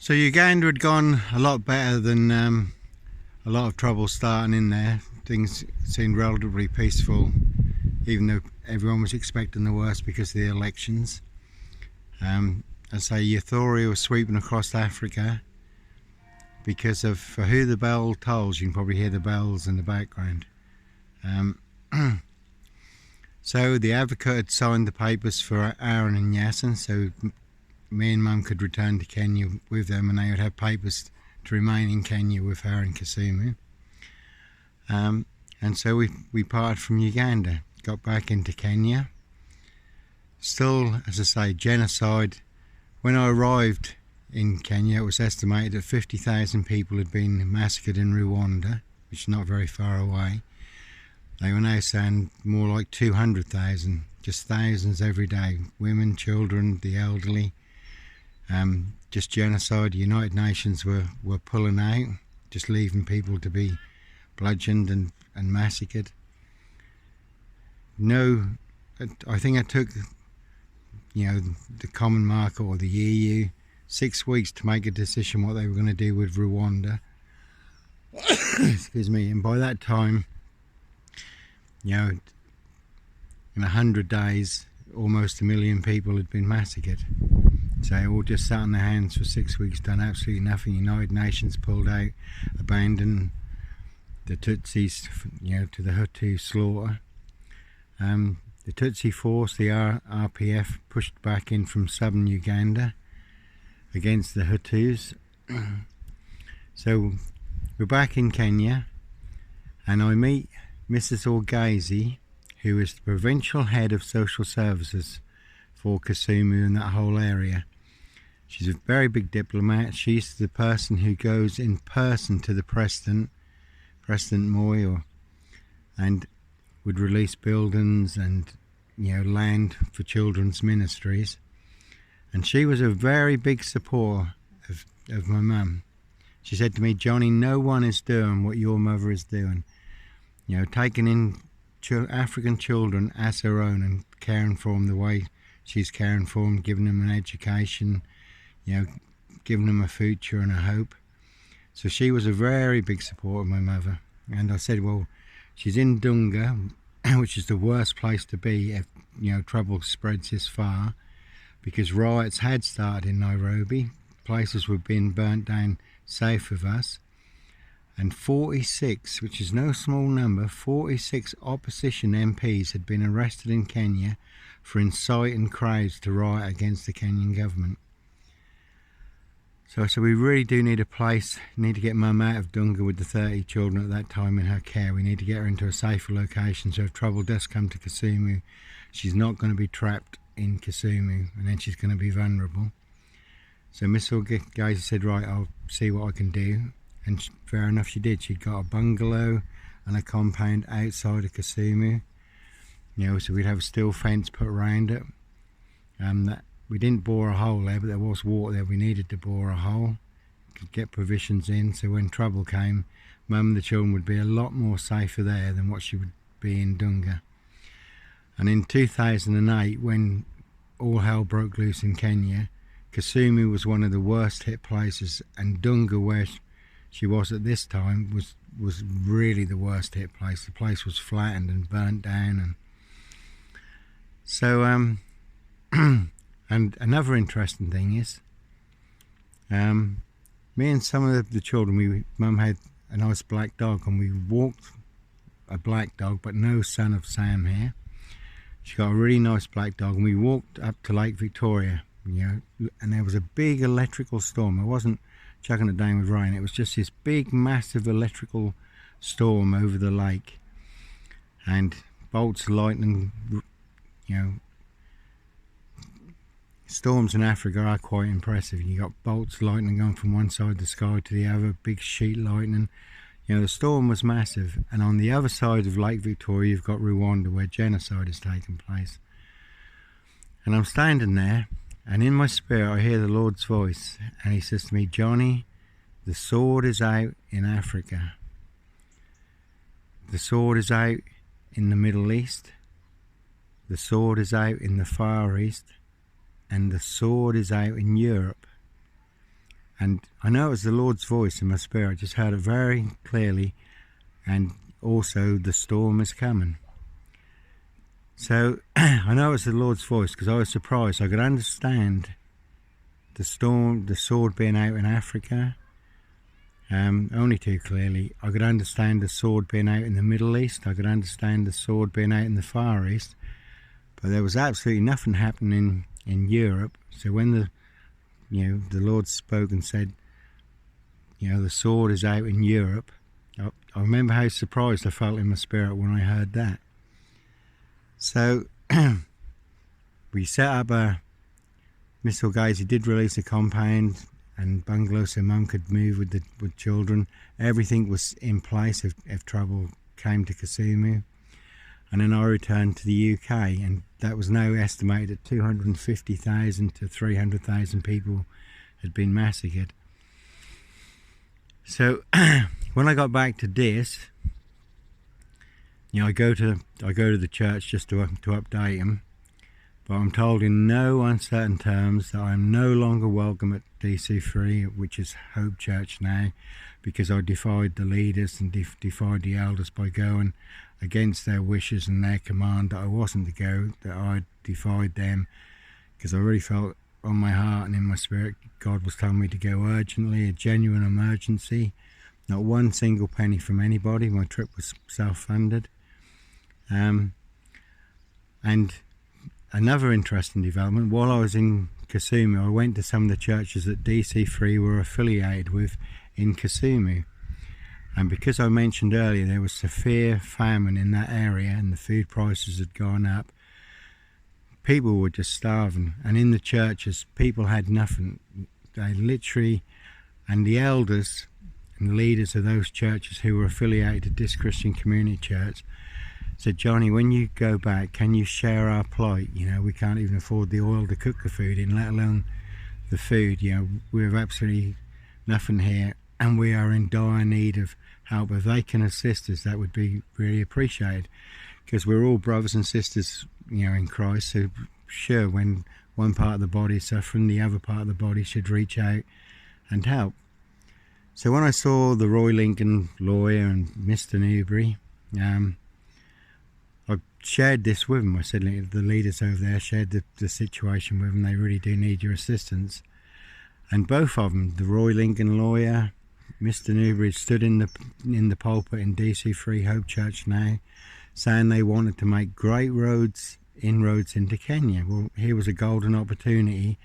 So Uganda had gone a lot better than a lot of trouble starting in there. Things seemed relatively peaceful, even though everyone was expecting the worst because of the elections. I say Euphoria was sweeping across Africa because of For Who the Bell Tolls. You can probably hear the bells in the background. So the advocate had signed the papers for Aaron and Yasin, so me and Mum could return to Kenya with them, and they would have papers to remain in Kenya with her and Kisumu. And so we parted from Uganda, got back into Kenya. Still, as I say, genocide. When I arrived in Kenya, it was estimated that 50,000 people had been massacred in Rwanda, which is not very far away. They were now saying more like 200,000, just thousands every day. Women, children, the elderly. Just genocide. The United Nations were pulling out, just leaving people to be bludgeoned and massacred. No, I think it took, the common market or the EU 6 weeks to make a decision what they were going to do with Rwanda. Excuse me. And by that time, in 100 days, almost 1 million people had been massacred. So they all just sat on their hands for 6 weeks, done absolutely nothing. United Nations pulled out, abandoned the Tutsis, to the Hutu slaughter. The Tutsi force, the RPF, pushed back in from southern Uganda against the Hutus. So we're back in Kenya, and I meet Mrs. Orgazi, who is the provincial head of social services for Kisumu and that whole area. She's a very big diplomat. She's the person who goes in person to the President Moi, and would release buildings and land for children's ministries. And she was a very big supporter of my mum. She said to me, "Johnny, no one is doing what your mother is doing. Taking in African children as her own and caring for them the way she's caring for them, giving them an education, giving them a future and a hope." So she was a very big supporter of my mother. And I said, well, she's in Dunga, which is the worst place to be if trouble spreads this far, because riots had started in Nairobi. Places were being burnt down south of us. And 46, which is no small number, 46 opposition MPs had been arrested in Kenya for inciting crowds to riot against the Kenyan government. So I said, we really do need a place. We need to get Mum out of Dunga with the 30 children at that time in her care. We need to get her into a safer location, so if trouble does come to Kisumu, she's not going to be trapped in Kisumu, and then she's going to be vulnerable. So Miss Orgazi said, right, I'll see what I can do. And fair enough, she did. She'd got a bungalow and a compound outside of Kisumu. So we'd have a steel fence put around it. We didn't bore a hole there, but there was water there. We needed to bore a hole, could get provisions in, so when trouble came, Mum and the children would be a lot more safer there than what she would be in Dunga. And in 2008, when all hell broke loose in Kenya, Kisumu was one of the worst hit places, and Dunga, where she was at this time, was really the worst hit place. The place was flattened and burnt down. And so and another interesting thing is, me and some of the children, Mum had a nice black dog, and we walked a black dog, but no son of Sam here. She got a really nice black dog, and we walked up to Lake Victoria, and there was a big electrical storm. It wasn't chucking it down with rain, it was just this big, massive electrical storm over the lake, and bolts of lightning. Storms in Africa are quite impressive. You got bolts of lightning going from one side of the sky to the other, big sheet lightning. The storm was massive. And on the other side of Lake Victoria, you've got Rwanda, where genocide has taken place. And I'm standing there, and in my spirit I hear the Lord's voice, and he says to me, "Johnny, the sword is out in Africa. The sword is out in the Middle East. The sword is out in the Far East. And the sword is out in Europe. And I know it was the Lord's voice in my spirit. I just heard it very clearly, and also the storm is coming. So I know it's the Lord's voice because I was surprised. I could understand the storm, the sword being out in Africa, only too clearly. I could understand the sword being out in the Middle East. I could understand the sword being out in the Far East. But there was absolutely nothing happening in Europe. So when the Lord spoke and said, the sword is out in Europe, I remember how surprised I felt in my spirit when I heard that. So we set up Mr. Gazy did release a compound and bungalow so Mum could move with children. Everything was in place if trouble came to Kisumu. And then I returned to the UK, and that was now estimated at 250,000 to 300,000 people had been massacred. So when I got back to this, I go to the church just to update them, but I'm told in no uncertain terms that I'm no longer welcome at DC3, which is Hope Church now, because I defied the leaders and defied the elders by going against their wishes and their command that I wasn't to go, that I defied them, because I really felt on my heart and in my spirit God was telling me to go urgently, a genuine emergency, not one single penny from anybody. My trip was self-funded. And another interesting development, while I was in Kisumu, I went to some of the churches that DC3 were affiliated with in Kisumu. And because I mentioned earlier there was severe famine in that area and the food prices had gone up, people were just starving. And in the churches, people had nothing. They literally, and the elders and leaders of those churches who were affiliated to this Christian Community Church said, Johnny, when you go back, can you share our plight? We can't even afford the oil to cook the food in, let alone the food. We have absolutely nothing here, and we are in dire need of help. If they can assist us, that would be really appreciated, because we're all brothers and sisters, in Christ. So sure, when one part of the body is suffering, the other part of the body should reach out and help. So when I saw the Roy Lincoln lawyer and Mr. Newbury, I shared this with them. I said, the leaders over there shared the situation with them. They really do need your assistance. And both of them, the Roy Lincoln lawyer, Mr. Newbury, stood in the pulpit in DC3 Hope Church now, saying they wanted to make great inroads into Kenya. Well, here was a golden opportunity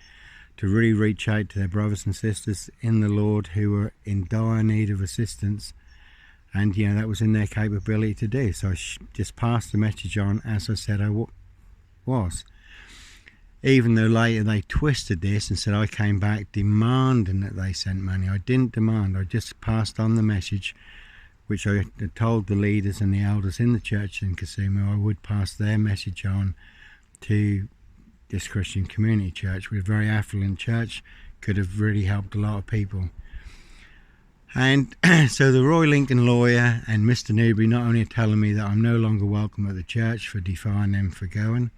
to really reach out to their brothers and sisters in the Lord who were in dire need of assistance. And that was in their capability to do. So I just passed the message on as I said I was. Even though later they twisted this and said I came back demanding that they sent money. I didn't demand. I just passed on the message, which I had told the leaders and the elders in the church in Kisumu I would pass their message on to this Christian Community Church. We're a very affluent church, could have really helped a lot of people. And so the Roy Lincoln lawyer and Mr. Newbury not only are telling me that I'm no longer welcome at the church for defying them for going,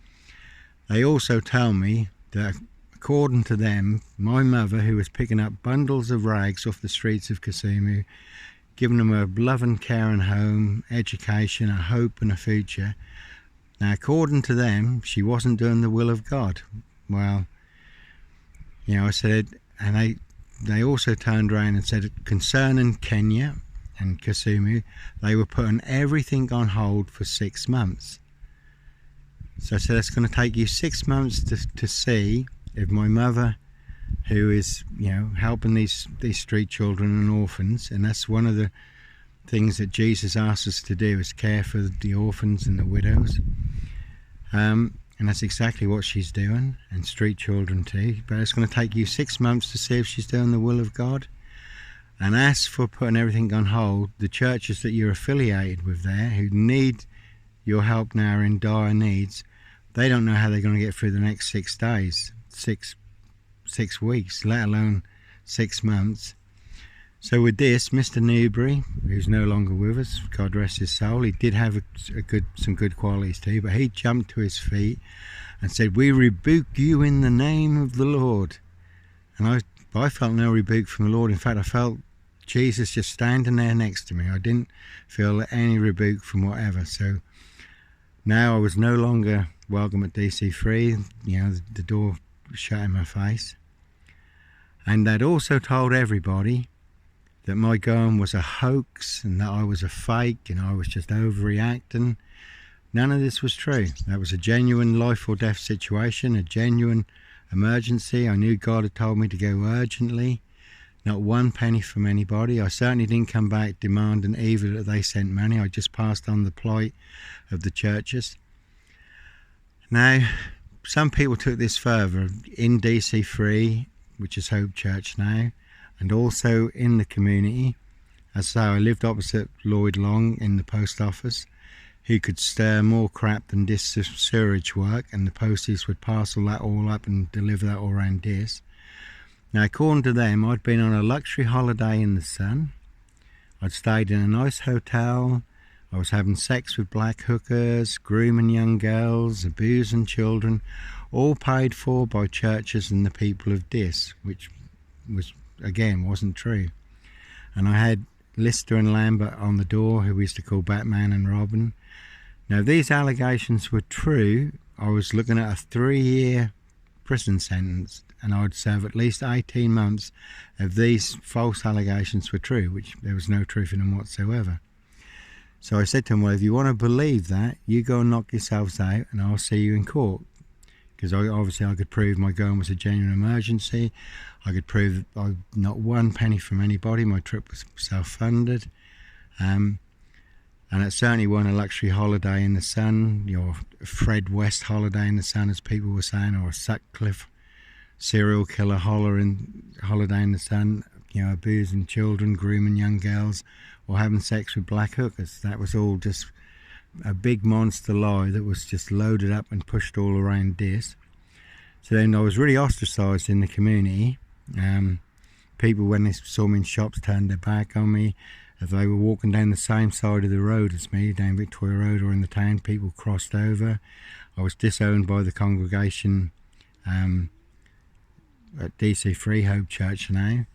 they also tell me that according to them, my mother, who was picking up bundles of rags off the streets of Kisumu, giving them a loving, caring home, education, a hope and a future. Now, according to them, she wasn't doing the will of God. Well, I said, and they also turned around and said concerning Kenya and Kisumu, they were putting everything on hold for 6 months. So I said, it's going to take you 6 months to see if my mother, who is, helping these street children and orphans, and that's one of the things that Jesus asks us to do, is care for the orphans and the widows. And that's exactly what she's doing, and street children too. But it's going to take you 6 months to see if she's doing the will of God. And as for putting everything on hold, the churches that you're affiliated with there, who need your help now, are in dire needs, they don't know how they're going to get through the next 6 days, six weeks, let alone 6 months. So with this, Mr. Newbury, who's no longer with us, God rest his soul, he did have some good qualities too, but he jumped to his feet and said, we rebuke you in the name of the Lord. And I But I felt no rebuke from the Lord. In fact, I felt Jesus just standing there next to me. I didn't feel any rebuke from whatever. So now I was no longer welcome at DC3. The door was shut in my face. And they'd also told everybody that my going was a hoax and that I was a fake and I was just overreacting. None of this was true. That was a genuine life or death situation, a genuine emergency. I knew God had told me to go urgently. Not one penny from anybody. I certainly didn't come back demanding either that they sent money. I just passed on the plight of the churches. Now, some people took this further. In DC3, which is Hope Church now, and also in the community. As I say, I lived opposite Lloyd Long in the post office, who could stir more crap than this sewage work, and the posties would parcel that all up and deliver that all around this. Now, according to them, I'd been on a luxury holiday in the sun. I'd stayed in a nice hotel. I was having sex with black hookers, grooming young girls, abusing children, all paid for by churches and the people of this, which again wasn't true. And I had Lister and Lambert on the door, who we used to call Batman and Robin. Now, these allegations were true. I was looking at a 3-year prison sentence, and I would serve at least 18 months if these false allegations were true, which there was no truth in them whatsoever. So I said to them, well, if you want to believe that, you go and knock yourselves out and I'll see you in court. Because I could prove my going was a genuine emergency. I could prove not one penny from anybody. My trip was self-funded. And it certainly wasn't a luxury holiday in the sun, your Fred West holiday in the sun, as people were saying, or a Sutcliffe serial killer holiday in the sun, abusing children, grooming young girls, or having sex with black hookers. That was all just a big monster lie that was just loaded up and pushed all around this. So then I was really ostracised in the community. People, when they saw me in shops, turned their back on me. If they were walking down the same side of the road as me, down Victoria Road or in the town, people crossed over. I was disowned by the congregation at DC3 Hope Church now,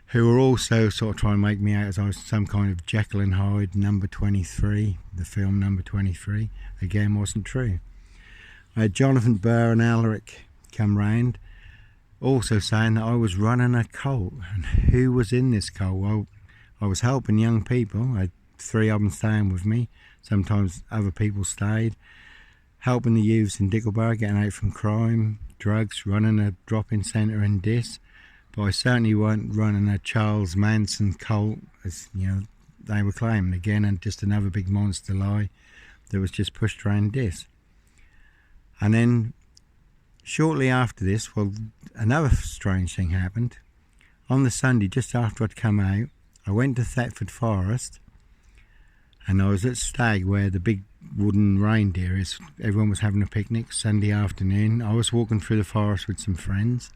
who were also sort of trying to make me out as I was some kind of Jekyll and Hyde number 23, the film number 23. Again, wasn't true. I had Jonathan Burr and Alaric come round, also saying that I was running a cult. And who was in this cult? Well, I was helping young people. I had 3 of them staying with me. Sometimes other people stayed. Helping the youths in Dickleborough getting out from crime, drugs, running a drop-in centre in Dis. But I certainly weren't running a Charles Manson cult, as they were claiming again, and just another big monster lie that was just pushed around this. And then shortly after this, another strange thing happened. On the Sunday, just after I'd come out, I went to Thetford Forest, and I was at Stag, where the big wooden reindeer is. Everyone was having a picnic Sunday afternoon. I was walking through the forest with some friends.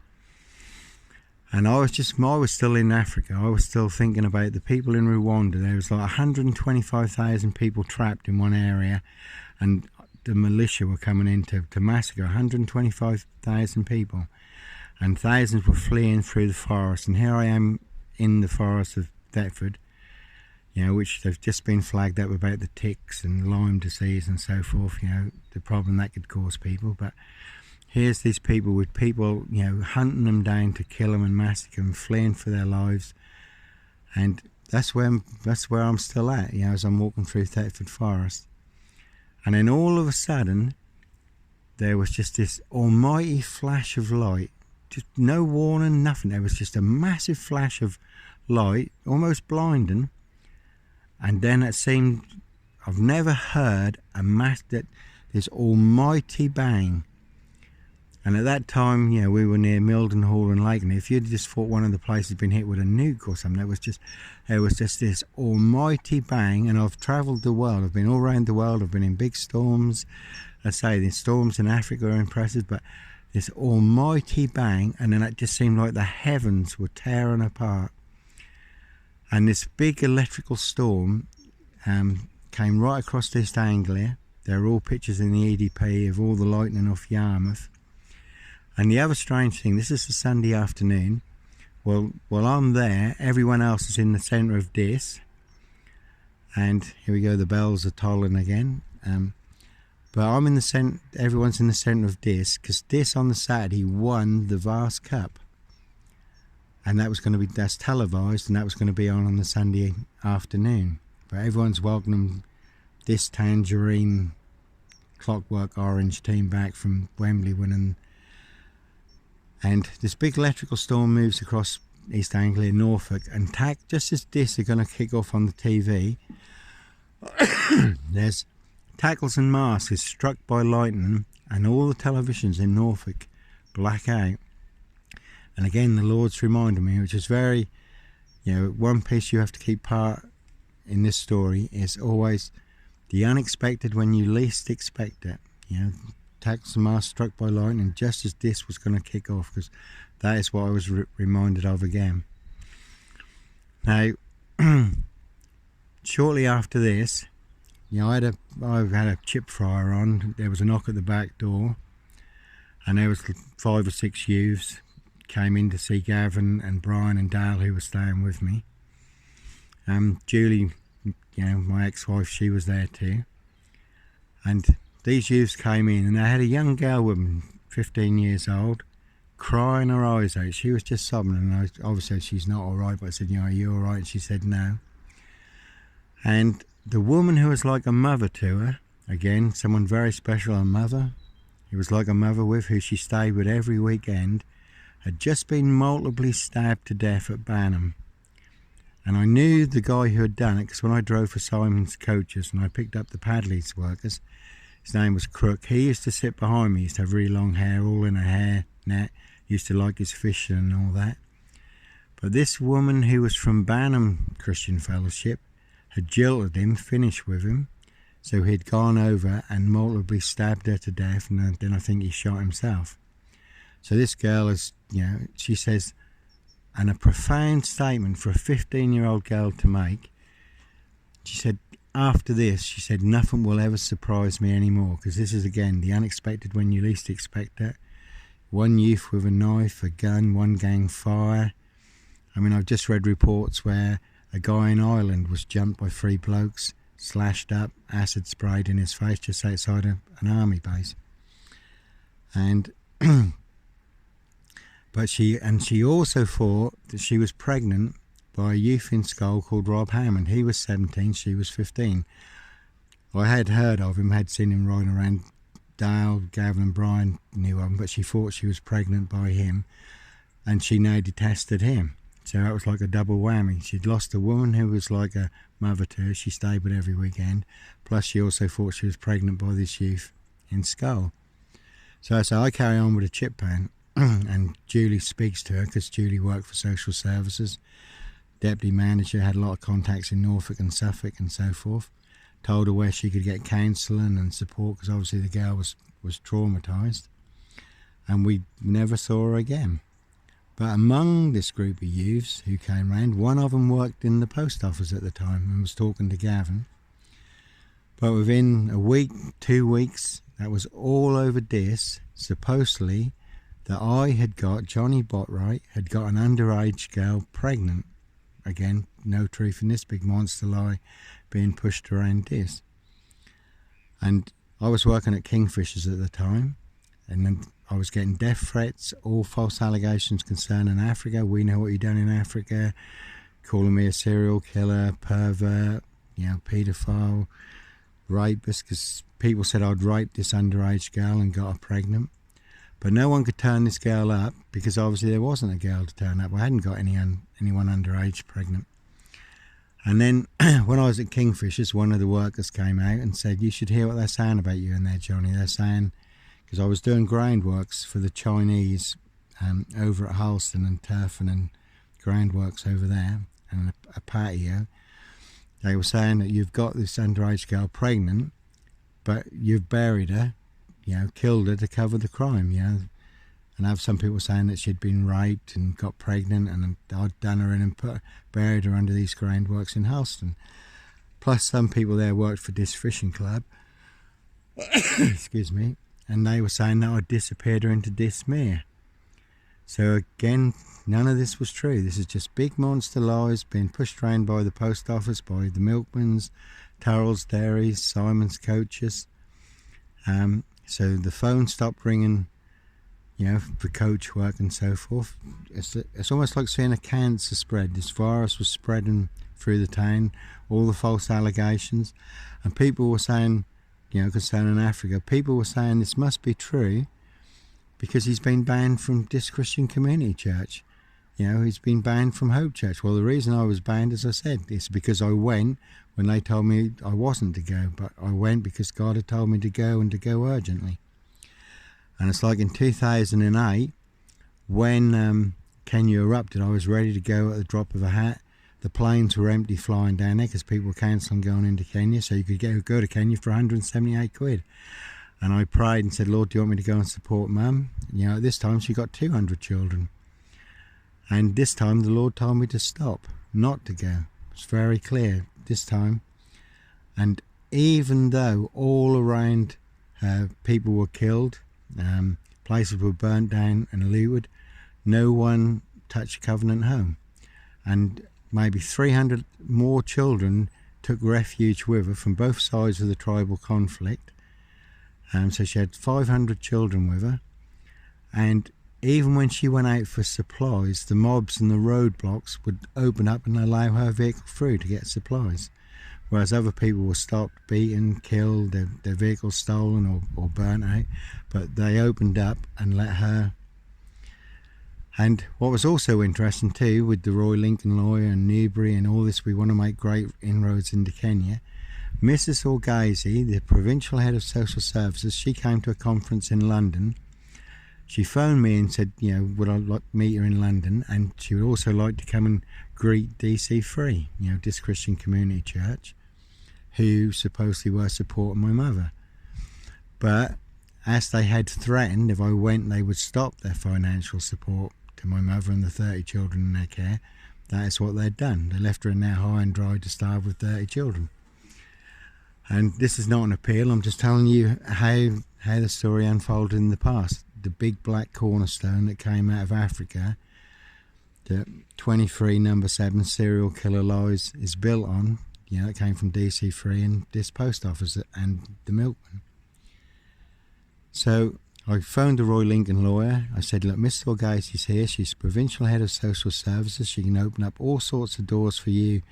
And I was still in Africa. I was still thinking about the people in Rwanda. There was like 125,000 people trapped in one area, and the militia were coming in to massacre 125,000 people. And thousands were fleeing through the forest. And here I am in the forest of Thetford, which they've just been flagged up about the ticks and Lyme disease and so forth, the problem that could cause people. But here's these people with people, hunting them down to kill them and massacre them, fleeing for their lives. And that's where I'm still at, as I'm walking through Thetford Forest. And then all of a sudden, there was just this almighty flash of light. Just no warning, nothing. There was just a massive flash of light, almost blinding. And then it seemed, I've never heard this almighty bang. And at that time, we were near Mildenhall and Lake, and if you'd just thought one of the places had been hit with a nuke or something, there was just this almighty bang. And I've travelled the world. I've been all around the world. I've been in big storms. I say the storms in Africa are impressive, but this almighty bang, and then it just seemed like the heavens were tearing apart. And this big electrical storm came right across East Anglia. There are all pictures in the EDP of all the lightning off Yarmouth. And the other strange thing, this is a Sunday afternoon, Well, while I'm there, everyone else is in the centre of this. And here we go, the bells are tolling again. But I'm in the centre, everyone's in the centre of this, because this on the Saturday won the Vars Cup. And that was going to be, that's televised, and that was going to be on the Sunday afternoon. But everyone's welcoming this tangerine clockwork orange team back from Wembley winning. And this big electrical storm moves across East Anglia, Norfolk, and just as this are going to kick off on the TV, there's tackles and masts is struck by lightning, and all the televisions in Norfolk black out. And again, the Lord's reminded me, which is very, one piece you have to keep part in this story is always the unexpected when you least expect it. Tackles and masts struck by lightning just as this was going to kick off, because that is what I was reminded of again. Now, shortly after this, I had a chip fryer on. There was a knock at the back door, and there was 5 or 6 youths came in to see Gavin and Brian and Dale, who were staying with me. Julie, my ex-wife, she was there too. And these youths came in, and they had a young girl with them, 15 years old, crying her eyes out. She was just sobbing, and I obviously said she's not all right, but I said, are you all right? And she said no. And the woman who was like a mother to her, again, someone very special, a mother, who was like a mother with, who she stayed with every weekend, had just been multiply stabbed to death at Banham. And I knew the guy who had done it, because when I drove for Simon's Coaches and I picked up the Padley's workers, his name was Crook. He used to sit behind me. He used to have really long hair, all in a hair net. He used to like his fishing and all that. But this woman who was from Banham Christian Fellowship had jilted him, finished with him. So he'd gone over and multiply stabbed her to death, and then I think he shot himself. So this girl is, she says, and a profound statement for a 15-year-old girl to make. She said, after this, she said, nothing will ever surprise me anymore, because this is, again, the unexpected when you least expect it. One youth with a knife, a gun, one gang fire. I mean, I've just read reports where a guy in Ireland was jumped by 3 blokes, slashed up, acid sprayed in his face just outside an army base. And but she also thought that she was pregnant by a youth in Skull called Rob Hammond. He was 17, she was 15. I had heard of him, had seen him riding around. Dale, Gavin and Brian knew of him, but she thought she was pregnant by him, and she now detested him. So that was like a double whammy. She'd lost a woman who was like a mother to her, she stayed with every weekend, plus she also thought she was pregnant by this youth in Skull. So I carry on with a chip pan, and Julie speaks to her, because Julie worked for social services, deputy manager, had a lot of contacts in Norfolk and Suffolk and so forth. Told her where she could get counselling and support, because obviously the girl was traumatised, and we never saw her again. But among this group of youths who came round, one of them worked in the post office at the time and was talking to Gavin. But within a week, 2 weeks, that was all over this, supposedly, that Johnny Botwright had got an underage girl pregnant. Again, no truth in this big monster lie being pushed around this. And I was working at Kingfishers at the time, and then I was getting death threats, all false allegations concerning Africa. We know what you've done in Africa, calling me a serial killer, pervert, paedophile, rapist, because people said I'd raped this underage girl and got her pregnant. But no one could turn this girl up, because obviously there wasn't a girl to turn up. I hadn't got anyone underage pregnant. And then when I was at Kingfishers, one of the workers came out and said, you should hear what they're saying about you in there, Johnny. They're saying, because I was doing groundworks for the Chinese over at Halston and Turfin and groundworks over there, and a patio. They were saying that you've got this underage girl pregnant, but you've buried her, killed her to cover the crime, And I have some people saying that she'd been raped and got pregnant, and I'd done her in and buried her under these groundworks in Halston. Plus some people there worked for this fishing club, excuse me, and they were saying that I'd disappeared her into this mere. So again, none of this was true. This is just big monster lies being pushed around by the post office, by the milkmans, Turrell's Dairies, Simon's Coaches. So the phone stopped ringing, for coach work and so forth. It's almost like seeing a cancer spread. This virus was spreading through the town, all the false allegations, and people were saying, concerning Africa, people were saying this must be true because he's been banned from this Christian Community Church. He's been banned from Hope Church. Well, the reason I was banned, as I said, is because I went when they told me I wasn't to go, but I went because God had told me to go, and to go urgently. And it's like in 2008, when Kenya erupted, I was ready to go at the drop of a hat. The planes were empty flying down there because people were cancelling going into Kenya, so you could go to Kenya for 178 quid. And I prayed and said, Lord, do you want me to go and support Mum? At this time she got 200 children. And this time the Lord told me to stop, not to go. It's very clear this time. And even though all around people were killed, places were burnt down and looted, no one touched Covenant Home. And maybe 300 more children took refuge with her from both sides of the tribal conflict. So she had 500 children with her. And even when she went out for supplies, the mobs and the roadblocks would open up and allow her vehicle through to get supplies. Whereas other people were stopped, beaten, killed, their vehicles stolen or burnt out. But they opened up and let her. And what was also interesting too, with the Roy Lincoln lawyer and Newbury and all this, we want to make great inroads into Kenya. Mrs. Orgazi, the provincial head of social services, she came to a conference in London. She phoned me and said, would I like to meet her in London, and she would also like to come and greet DC3, this Christian Community Church, who supposedly were supporting my mother. But as they had threatened, if I went, they would stop their financial support to my mother and the 30 children in their care. That is what they'd done. They left her in there high and dry to starve with 30 children. And this is not an appeal, I'm just telling you how the story unfolded in the past. The big black cornerstone that came out of Africa, that 23 number 7 serial killer lies is built on, it came from DC3 and this post office and the milkman. So I phoned the Roy Lincoln lawyer. I said, look, Miss Orgazi's here. She's provincial head of social services. She can open up all sorts of doors for you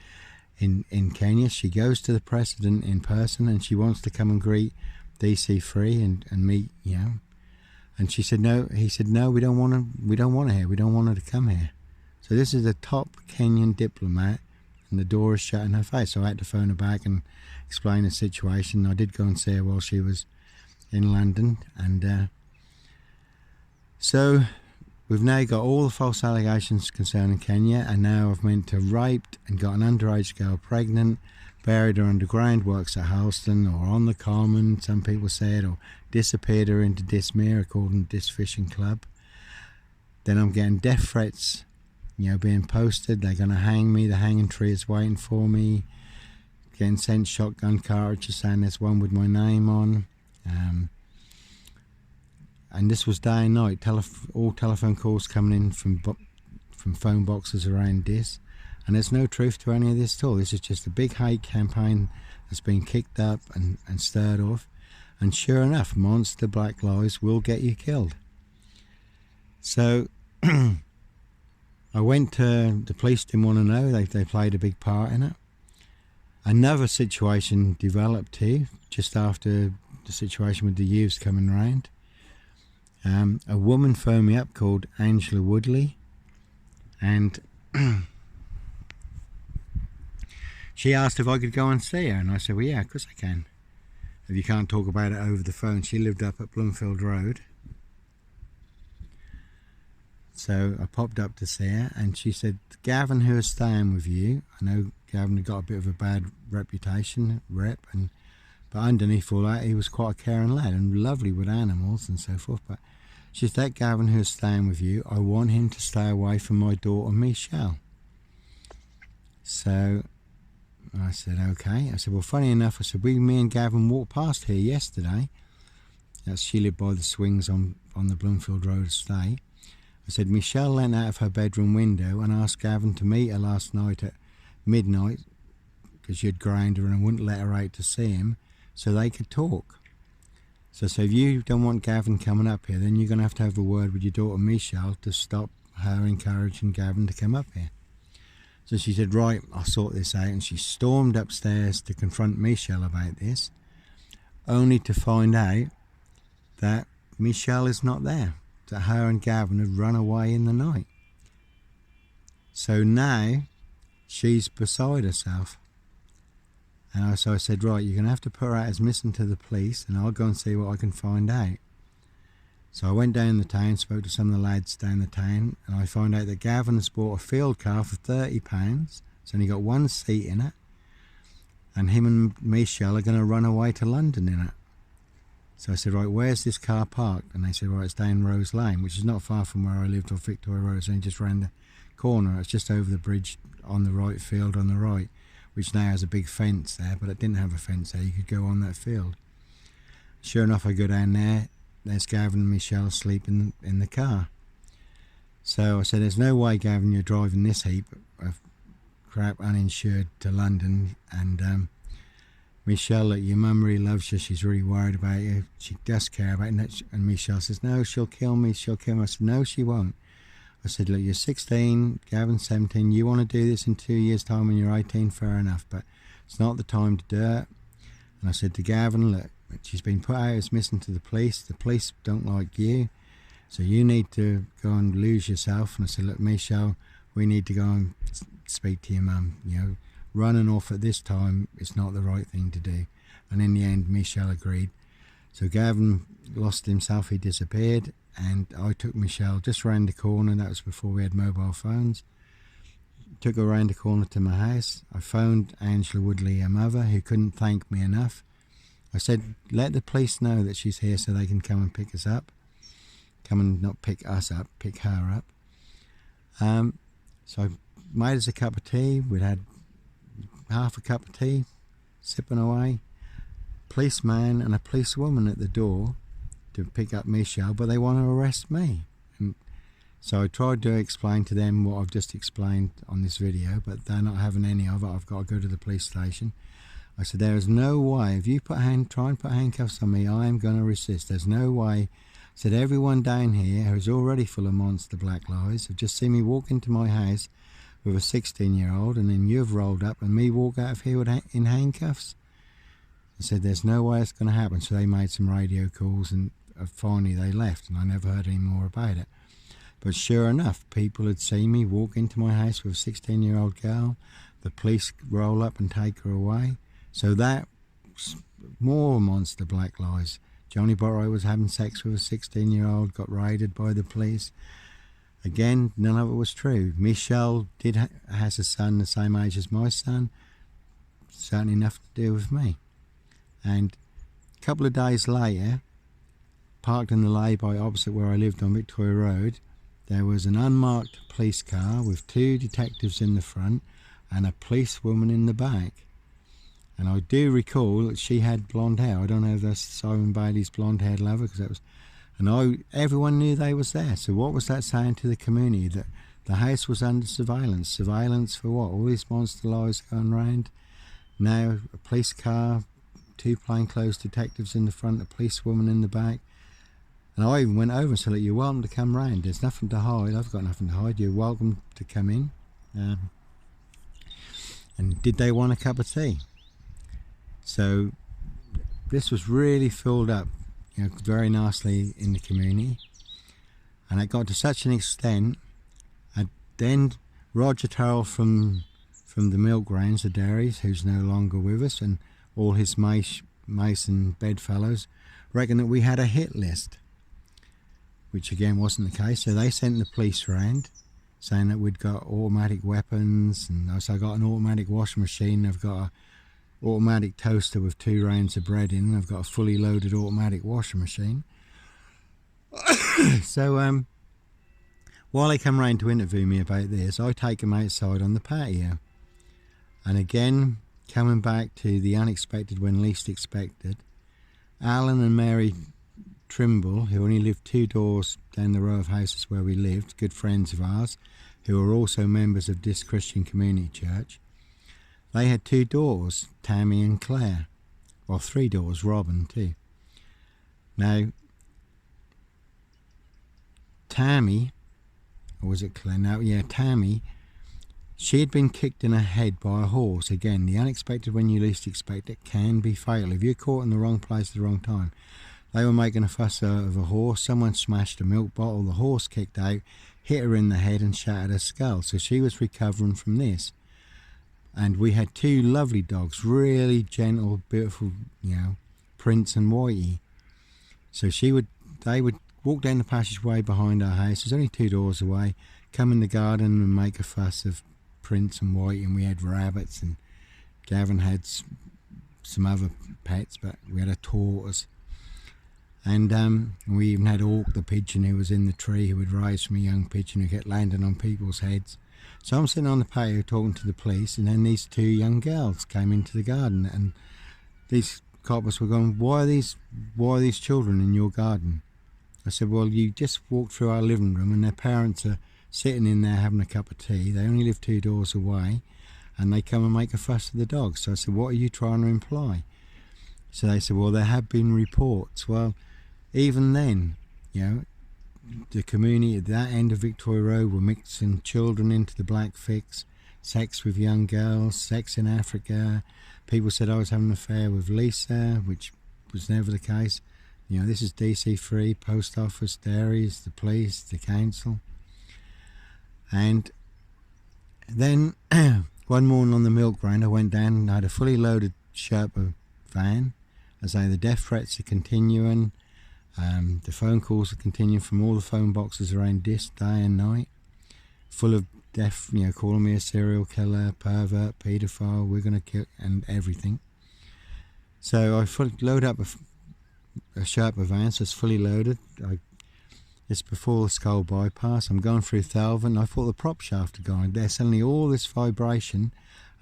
in Kenya. She goes to the president in person and she wants to come and greet DC3 and meet, And she said, no. He said, no, we don't want her here. We don't want her to come here. So this is a top Kenyan diplomat, and the door is shut in her face. So I had to phone her back and explain the situation. I did go and see her while she was in London. And so we've now got all the false allegations concerning Kenya, and now I've meant to raped and got an underage girl pregnant, buried her underground, works at Halston or on the Common, some people said, or disappeared her into Dismere according to this fishing club. Then I'm getting death threats, being posted. They're going to hang me. The hanging tree is waiting for me. Getting sent shotgun cartridges saying there's one with my name on. And this was day and night. All telephone calls coming in from phone boxes around this. And there's no truth to any of this at all. This is just a big hate campaign that's been kicked up and stirred off. And sure enough, monster black lies will get you killed. So I went to the police, didn't want to know. They played a big part in it. Another situation developed too, just after the situation with the youths coming round. A woman phoned me up called Angela Woodley, and she asked if I could go and see her, and I said, well, yeah, of course I can. If you can't talk about it over the phone. She lived up at Bloomfield Road. So I popped up to see her, and she said, Gavin, who is staying with you, I know Gavin had got a bit of a bad reputation, but underneath all that, he was quite a caring lad and lovely with animals and so forth. But she said, that Gavin who is staying with you, I want him to stay away from my daughter, Michelle. So I said, okay. I said, well, funny enough, I said, me and Gavin walked past here yesterday. She lived by the swings on the Bloomfield Road estate. I said, Michelle leant out of her bedroom window and asked Gavin to meet her last night at midnight because she'd ground her and wouldn't let her out to see him so they could talk. So if you don't want Gavin coming up here, then you're going to have a word with your daughter Michelle to stop her encouraging Gavin to come up here. So she said, right, I'll sort this out. And she stormed upstairs to confront Michelle about this, only to find out that Michelle is not there, that her and Gavin had run away in the night. So now she's beside herself. And so I said, right, you're going to have to put her out as missing to the police, and I'll go and see what I can find out. So I went down the town, spoke to some of the lads down the town, and I found out that Gavin has bought a field car for £30. It's only got one seat in it, and him and Michelle are going to run away to London in it. So I said, right, where's this car parked? And they said, right, it's down Rose Lane, which is not far from where I lived off Victoria Road. It's only just round the corner. It's just over the bridge on the right, field on the right, which now has a big fence there, but it didn't have a fence there. You could go on that field. Sure enough, I go down there. There's Gavin and Michelle sleeping in the car. So I said, there's no way, Gavin, you're driving this heap of crap uninsured to London. And Michelle, look, your mum really loves you. She's really worried about you. She does care about you. And Michelle says, no, she'll kill me. She'll kill me. I said, no, she won't. I said, look, you're 16, Gavin's 17. You want to do this in 2 years' time when you're 18, fair enough. But it's not the time to do it. And I said to Gavin, look, she's been put out as missing to the police. The police don't like you. So you need to go and lose yourself. And I said, look, Michelle, we need to go and speak to your mum. You know, running off at this time is not the right thing to do. And in the end, Michelle agreed. So Gavin lost himself. He disappeared. And I took Michelle just round the corner. That was before we had mobile phones. Took her round the corner to my house. I phoned Angela Woodley, her mother, who couldn't thank me enough. I said, let the police know that she's here so they can come and pick us up. Come and not pick us up, pick her up. So I made us a cup of tea. We'd had half a cup of tea, sipping away. Policeman and a policewoman at the door to pick up Michelle, but they want to arrest me. And so I tried to explain to them what I've just explained on this video, but they're not having any of it. I've got to go to the police station. I said, there is no way, if you try and put handcuffs on me, I am going to resist. There's no way. I said, everyone down here who's already full of monster black lies have just seen me walk into my house with a 16-year-old, and then you've rolled up and me walk out of here in handcuffs. I said, there's no way it's going to happen. So they made some radio calls, and finally they left, and I never heard any more about it. But sure enough, people had seen me walk into my house with a 16-year-old girl. The police roll up and take her away. So that, more monster black lies. Johnny Botwright was having sex with a 16-year-old, got raided by the police. Again, none of it was true. Michelle has a son the same age as my son. Certainly nothing to do with me. And a couple of days later, parked in the lay-by opposite where I lived on Victoria Road, there was an unmarked police car with 2 detectives in the front and a policewoman in the back. And I do recall that she had blonde hair. I don't know if that's Simon Bailey's blonde-haired lover, because that was, and everyone knew they was there. So what was that saying to the community? That the house was under surveillance. Surveillance for what? All these monster lies going round. Now a police car, 2 plainclothes detectives in the front, a policewoman in the back. And I even went over and said, look, you're welcome to come round. There's nothing to hide. I've got nothing to hide. You're welcome to come in. And did they want a cup of tea? So this was really filled up, you know, very nicely in the community. And it got to such an extent, and then Roger Terrell from the milk grounds, the dairies, who's no longer with us, and all his Mason bedfellows, reckoned that we had a hit list, which again wasn't the case. So they sent the police round saying that we'd got automatic weapons, and so I got an automatic washing machine. I've got a automatic toaster with 2 rounds of bread in. I've got a fully loaded automatic washing machine. So while they come round to interview me about this, I take them outside on the patio. And again, coming back to the unexpected when least expected, Alan and Mary Trimble, who only lived 2 doors down the row of houses where we lived, good friends of ours, who were also members of this Christian Community Church. They had 2 daughters, Tammy and Claire. Well, 3 daughters, Robin too. Now, Tammy, or was it Claire? No, yeah, Tammy, she had been kicked in her head by a horse. Again, the unexpected when you least expect it can be fatal. If you're caught in the wrong place at the wrong time. They were making a fuss out of a horse. Someone smashed a milk bottle. The horse kicked out, hit her in the head and shattered her skull. So she was recovering from this. And we had 2 lovely dogs, really gentle, beautiful, Prince and Whitey. So they would walk down the passageway behind our house. It was only 2 doors away. Come in the garden and make a fuss of Prince and Whitey. And we had rabbits, and Gavin had some other pets, but we had a tortoise. And we even had Hawk, the pigeon, who was in the tree, who would rise from a young pigeon who kept landing on people's heads. So I'm sitting on the patio talking to the police, and then these 2 young girls came into the garden, and these coppers were going, why are these children in your garden? I said, well, you just walked through our living room and their parents are sitting in there having a cup of tea. They only live 2 doors away, and they come and make a fuss of the dogs. So I said, what are you trying to imply? So they said, well, there have been reports. Well, even then, the community at that end of Victoria Road were mixing children into the black fix, sex with young girls, sex in Africa. People said I was having an affair with Lisa, which was never the case. This is DC3, post office, dairies, the police, the council. And then one morning on the milk round, I went down and I had a fully loaded Sherpa van. As I say, the death threats are continuing. The phone calls are continuing from all the phone boxes around this day and night, full of death, calling me a serial killer, pervert, paedophile, we're going to kill, and everything. So I load up a Sherpa van, so it's fully loaded. It's before the Skull bypass. I'm going through Thelvan. I thought the prop shaft had gone. There's suddenly all this vibration,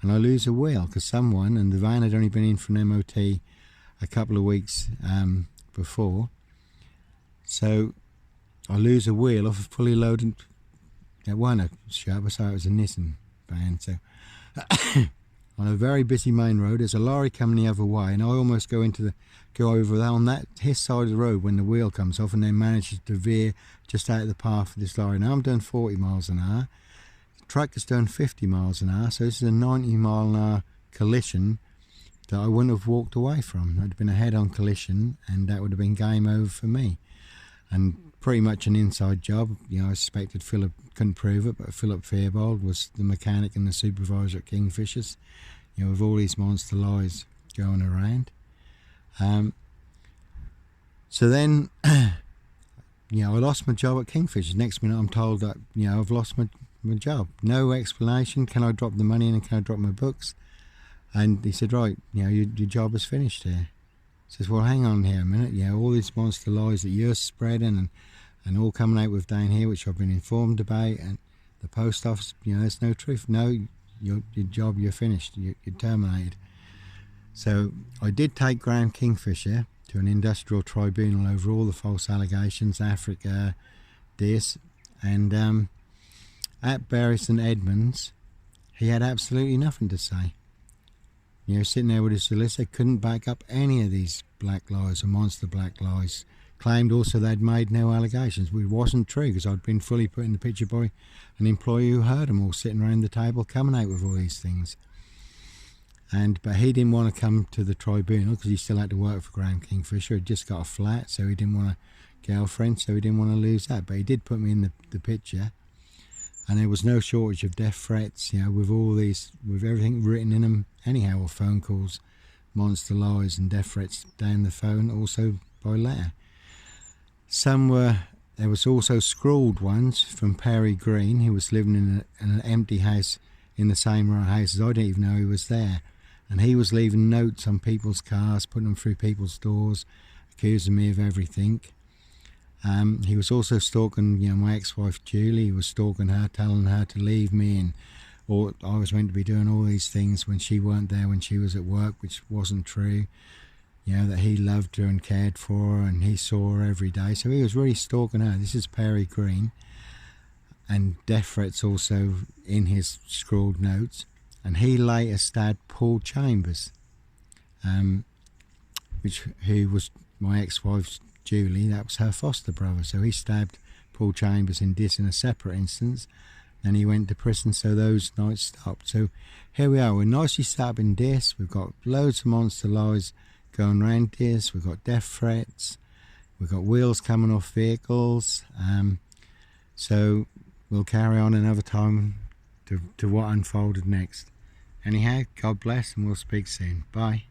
and I lose a wheel because someone, and the van had only been in for an MOT a couple of weeks before. So I lose a wheel off a fully loaded. It wasn't a Sherpa, so it was a Nissan van. So on a very busy main road, there's a lorry coming the other way, and I almost go over that on his side of the road when the wheel comes off, and then manages to veer just out of the path of this lorry. Now I'm doing 40 miles an hour. The truck is doing 50 miles an hour, so this is a 90 mile an hour collision that I wouldn't have walked away from. It would have been a head-on collision, and that would have been game over for me. And pretty much an inside job. I suspected Philip, couldn't prove it, but Philip Fairbold was the mechanic and the supervisor at Kingfishers, with all these monster lies going around. So then, I lost my job at Kingfishers. Next minute I'm told that, I've lost my job. No explanation. Can I drop the money in and can I drop my books? And he said, right, your job is finished here. Says, well, hang on here a minute. All these monster lies that you're spreading and all coming out with down here, which I've been informed about, and the post office, there's no truth. No, your job, you're finished. You're terminated. So I did take Graham Kingfisher to an industrial tribunal over all the false allegations, Africa, this, and at Bury St Edmunds, he had absolutely nothing to say. Sitting there with his solicitor, couldn't back up any of these black lies or monster black lies. Claimed also they'd made no allegations, which wasn't true because I'd been fully put in the picture by an employee who heard them all sitting around the table coming out with all these things. But he didn't want to come to the tribunal because he still had to work for Graham Kingfisher. He'd just got a flat, so he didn't want a girlfriend, so he didn't want to lose that. But he did put me in the picture. And there was no shortage of death threats, with all these, with everything written in them anyhow, or phone calls, monster lies and death threats down the phone, also by letter. There was also scrawled ones from Perry Green, who was living in an empty house in the same house as I didn't even know he was there. And he was leaving notes on people's cars, putting them through people's doors, accusing me of everything. He was also stalking, my ex-wife Julie. He was stalking her, telling her to leave me, or I was meant to be doing all these things when she weren't there, when she was at work, which wasn't true. you know, that he loved her and cared for her, and he saw her every day. So he was really stalking her. This is Perry Green, and death threats also in his scrawled notes. And he later stabbed Paul Chambers, who was my ex-wife's Julie. That was her foster brother. So he stabbed Paul Chambers in this in a separate instance. Then he went to prison, so those nights stopped. So here we are. We're nicely set up in this. We've got loads of monster lies going around this. We've got death threats. We've got wheels coming off vehicles. So we'll carry on another time to what unfolded next. Anyhow, God bless, and we'll speak soon. Bye.